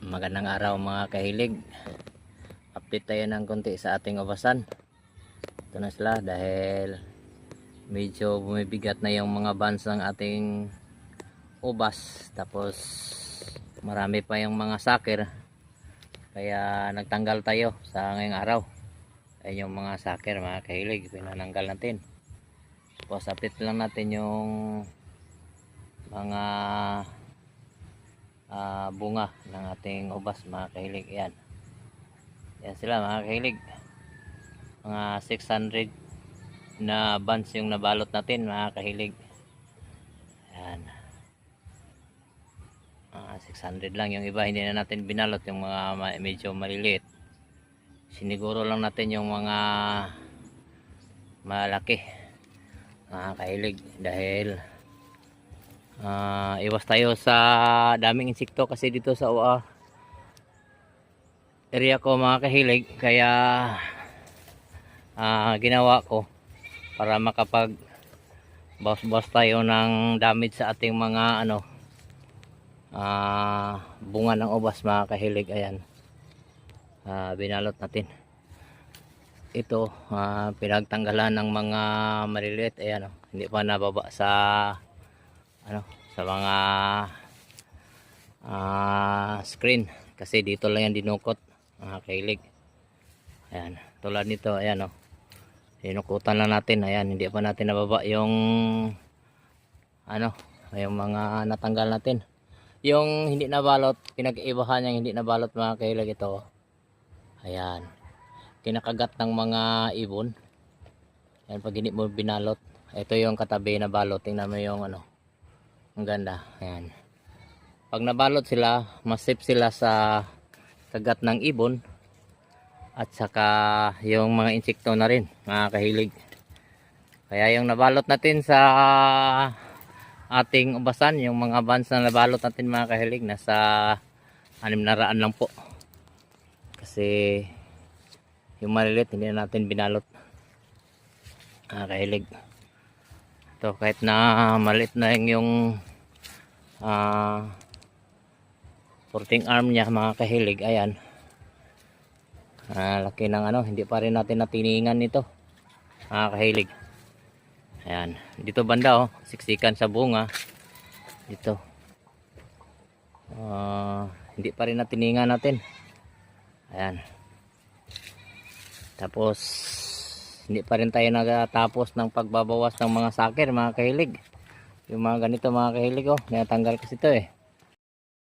Magandang araw mga kahilig. Update tayo ng konti sa ating ubasan. Ito na sila dahil medyo bumibigat na yung mga bands ng ating ubas. Tapos marami pa yung mga sakir. Kaya nagtanggal tayo sa ngayong araw. Ayun yung mga sakir mga kahilig. Pinananggal natin. Tapos update lang natin yung mga bunga ng ating ubas mga kahilig. Yan sila mga kahilig, mga 600 na buns yung nabalot natin mga kahilig. Yan, 600 lang. Yung iba hindi na natin binalot, yung mga medyo maliliit. Siniguro lang natin yung mga malaki mga kahilig dahil iwas tayo sa daming insekto kasi dito sa area ko mga kahilig. Kaya ginawa ko para makapag bawas tayo ng damage sa ating mga bunga ng ubas mga kahilig. Ayan, binalot natin ito, pinagtanggalan ng mga maliliit. Ayan, hindi pa nababa sa sa mga screen kasi dito lang yan dinukot mga kahilig. Ayan, tulad nito. Ayan dinukutan lang natin. Ayan, hindi pa natin nababa yung yung mga natanggal natin. Yung hindi nabalot, pinag-ibahan yung hindi nabalot mga kahilig. Ito, ayan, kinakagat ng mga ibon. Ayan, pag hindi mo binalot. Ito yung katabi na balot, tingnan mo yung ang ganda. Ayan, pag nabalot sila, mas safe sila sa kagat ng ibon at saka yung mga insekto na rin mga kahilig. Kaya yung nabalot natin sa ating ubasan, yung mga buns na nabalot natin mga kahilig, nasa 600 lang po kasi yung maliliit hindi na natin binalot mga kahilig. Ito, kahit na maliit na yung 14 arm niya mga kahilig. Ayan, laki ng hindi pa rin natin natiningan nito mga kahilig. Ayan, dito banda siksikan sa bunga dito, hindi pa rin natiningan natin. Ayan, tapos hindi pa rin tayo nagatapos ng pagbabawas ng mga sakir mga kahilig. Yung mga ganito mga kahilig, natanggal kasi ito